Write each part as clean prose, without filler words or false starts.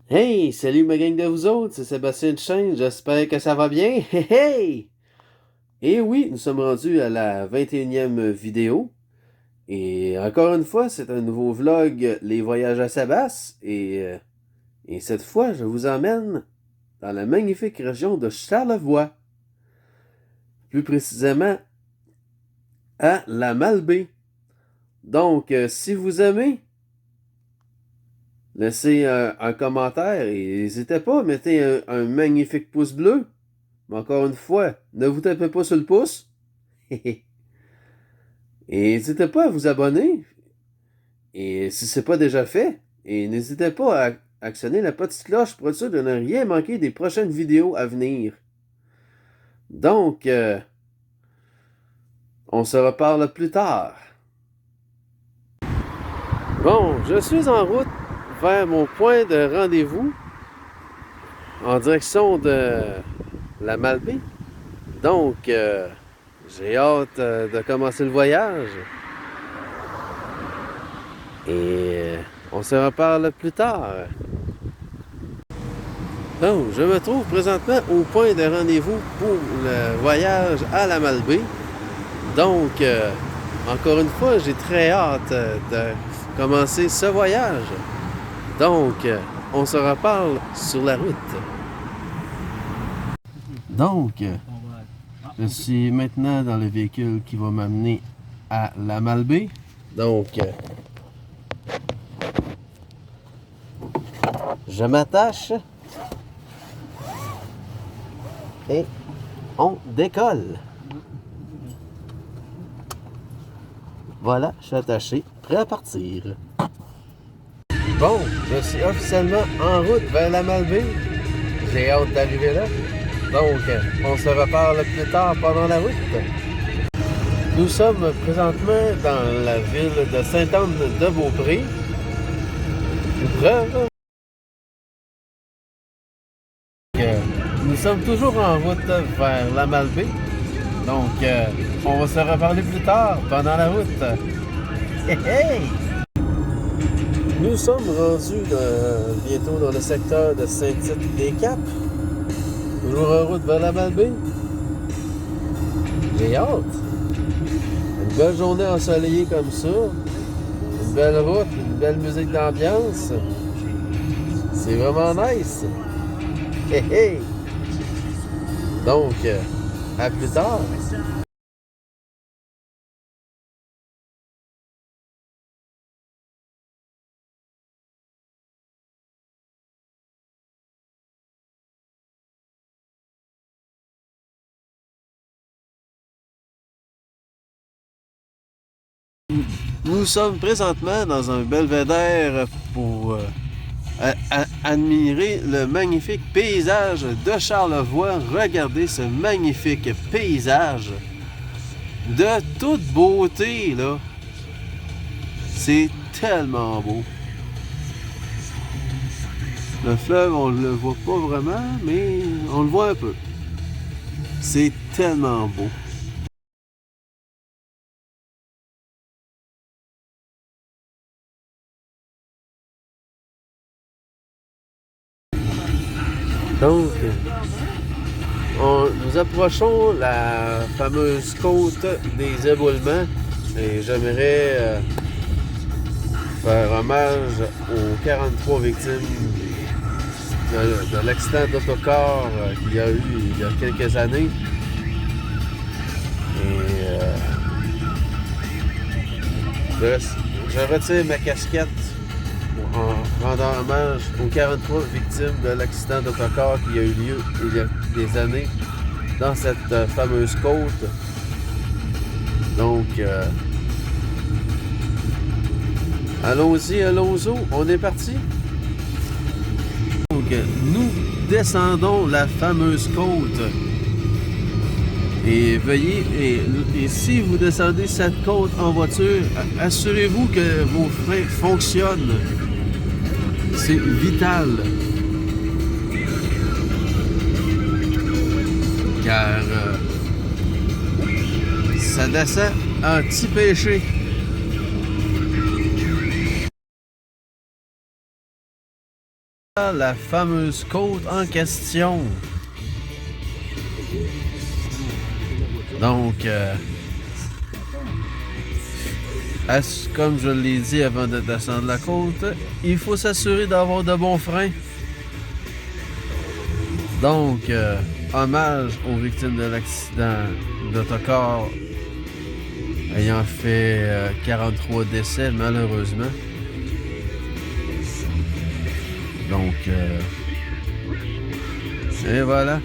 Hey, salut ma gang de vous autres, c'est Sébastien de Chaîne, j'espère que ça va bien. Hey hey! Et oui, nous sommes rendus à la 21e vidéo. Et encore une fois, c'est un nouveau vlog, les voyages à Sabas. Et cette fois, je vous emmène dans la magnifique région de Charlevoix. Plus précisément, à la Malbaie. Donc, si vous aimez, laissez un commentaire et n'hésitez pas, mettez un magnifique pouce bleu. Mais encore une fois, ne vous tapez pas sur le pouce. Et n'hésitez pas à vous abonner. Et si ce n'est pas déjà fait, et n'hésitez pas à actionner la petite cloche pour être sûr de ne rien manquer des prochaines vidéos à venir. Donc, on se reparle plus tard. Bon, je suis en route vers mon point de rendez-vous en direction de la Malbaie. Donc, j'ai hâte de commencer le voyage. Et on se reparle plus tard. Donc, je me trouve présentement au point de rendez-vous pour le voyage à la Malbaie. Donc, encore une fois, j'ai très hâte de commencer ce voyage. Donc, on se reparle sur la route. Donc, je suis maintenant dans le véhicule qui va m'amener à la Malbaie. Donc, je m'attache et on décolle. Voilà, je suis attaché, prêt à partir. Bon, je suis officiellement en route vers la Malbaie. J'ai hâte d'arriver là. Donc, on se reparle plus tard pendant la route. Nous sommes présentement dans la ville de Sainte-Anne-de-Beaupré. Preuve que nous sommes toujours en route vers la Malbaie. Donc, on va se reparler plus tard pendant la route. Hey, hey! Nous sommes rendus bientôt dans le secteur de Saint-Tite-des-Caps. Toujours en route vers la Malbaie. J'ai hâte. Une belle journée ensoleillée comme ça. Une belle route, une belle musique d'ambiance. C'est vraiment nice. Hey, hey! Donc, à plus tard. Nous sommes présentement dans un belvédère pour admirer le magnifique paysage de Charlevoix. Regardez ce magnifique paysage de toute beauté, là. C'est tellement beau. Le fleuve, on ne le voit pas vraiment, mais on le voit un peu. C'est tellement beau. Donc, nous approchons la fameuse côte des éboulements et j'aimerais faire hommage aux 43 victimes de l'accident d'autocar qu'il y a eu il y a quelques années. Et je retire ma casquette en rendant hommage aux 43 victimes de l'accident d'autocar qui a eu lieu il y a des années dans cette fameuse côte. Donc, allons-y, allons-y, on est parti. Donc, nous descendons la fameuse côte. Et veuillez, et si vous descendez cette côte en voiture, assurez-vous que vos freins fonctionnent. C'est vital. Car ça descend un petit péché. La fameuse côte en question. Donc, comme je l'ai dit avant de descendre la côte, il faut s'assurer d'avoir de bons freins. Donc, hommage aux victimes de l'accident d'autocar ayant fait 43 décès malheureusement. Donc, et voilà.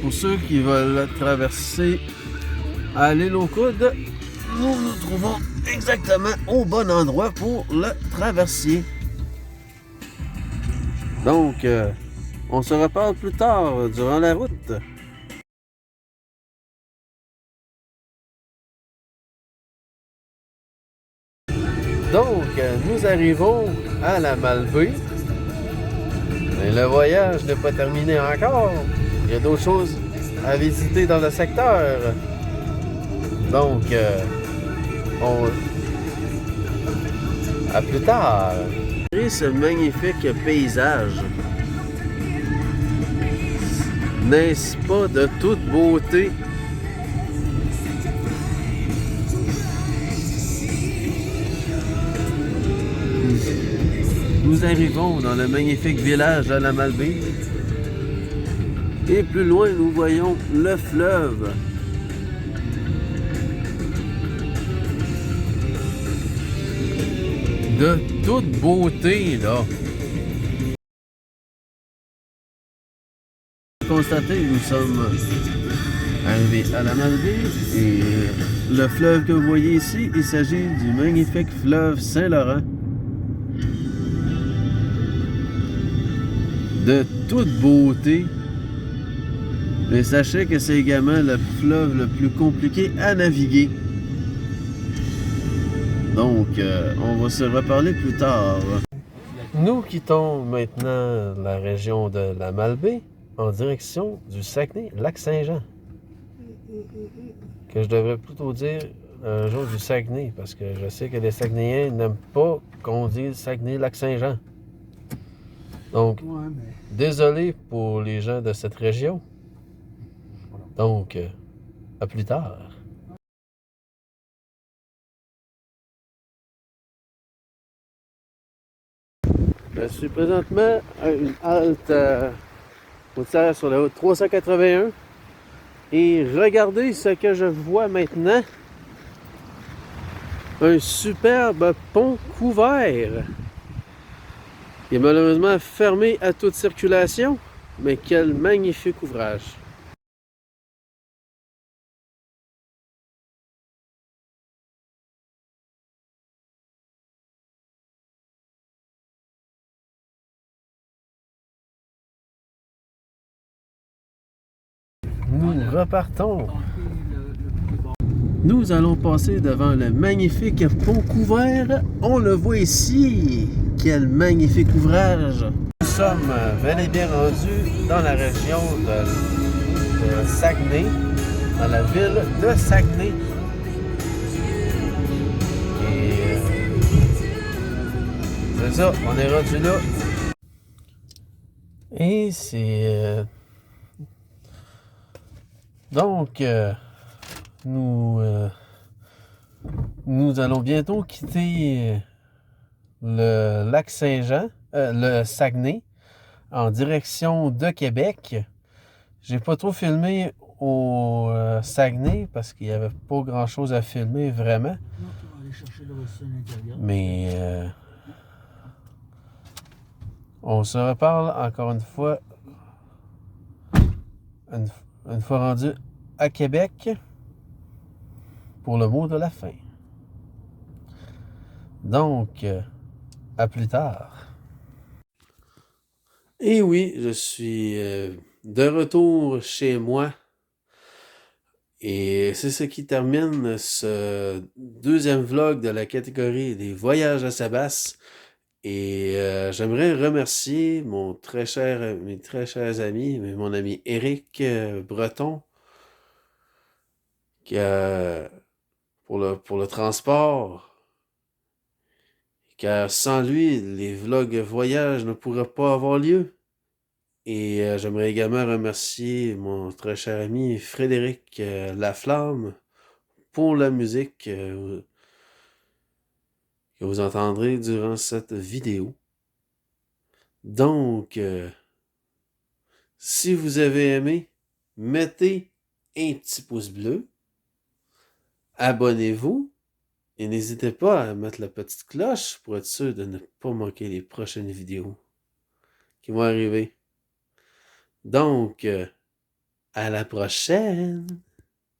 Pour ceux qui veulent traverser à l'île aux Coudes, nous nous trouvons exactement au bon endroit pour le traversier. Donc, on se reparle plus tard durant la route. Donc, nous arrivons à la Malbaie. Mais le voyage n'est pas terminé encore. Il y a d'autres choses à visiter dans le secteur. Donc, à plus tard. Ce magnifique paysage. N'est-ce pas de toute beauté? Nous arrivons dans le magnifique village de la Malbaie. Et plus loin, nous voyons le fleuve. De toute beauté, là. Constatez, nous sommes arrivés à la Malbaie et le fleuve que vous voyez ici, il s'agit du magnifique fleuve Saint-Laurent. De toute beauté. Mais sachez que c'est également le fleuve le plus compliqué à naviguer. Donc, on va se reparler plus tard. Nous quittons maintenant la région de la Malbaie en direction du Saguenay-Lac-Saint-Jean. Que je devrais plutôt dire un jour du Saguenay, parce que je sais que les Saguenayens n'aiment pas qu'on dise Saguenay-Lac-Saint-Jean. Donc, désolé pour les gens de cette région. Donc, à plus tard. Je suis présentement à une halte routière sur la route 381. Et regardez ce que je vois maintenant. Un superbe pont couvert. Il est malheureusement fermé à toute circulation. Mais quel magnifique ouvrage. Nous repartons. Nous allons passer devant le magnifique pont couvert. On le voit ici. Quel magnifique ouvrage. Nous sommes bel et bien rendus dans la région de Saguenay, dans la ville de Saguenay. Et c'est ça, on est rendu là. Et c'est... Donc, nous allons bientôt quitter le lac Saint-Jean, le Saguenay, en direction de Québec. J'ai pas trop filmé au Saguenay parce qu'il n'y avait pas grand-chose à filmer vraiment. Mais on se reparle encore une fois, une fois rendu à Québec pour le mot de la fin. Donc, à plus tard. Et oui, je suis de retour chez moi. Et c'est ce qui termine ce deuxième vlog de la catégorie des voyages à Sabas. Et j'aimerais remercier mes très chers amis, mon ami Éric Breton, qui a, pour le transport, car sans lui, les vlogs voyages ne pourraient pas avoir lieu. Et j'aimerais également remercier mon très cher ami Frédéric Laflamme pour la musique que vous entendrez durant cette vidéo. Donc, si vous avez aimé, mettez un petit pouce bleu, abonnez-vous et n'hésitez pas à mettre la petite cloche pour être sûr de ne pas manquer les prochaines vidéos qui vont arriver. Donc, à la prochaine!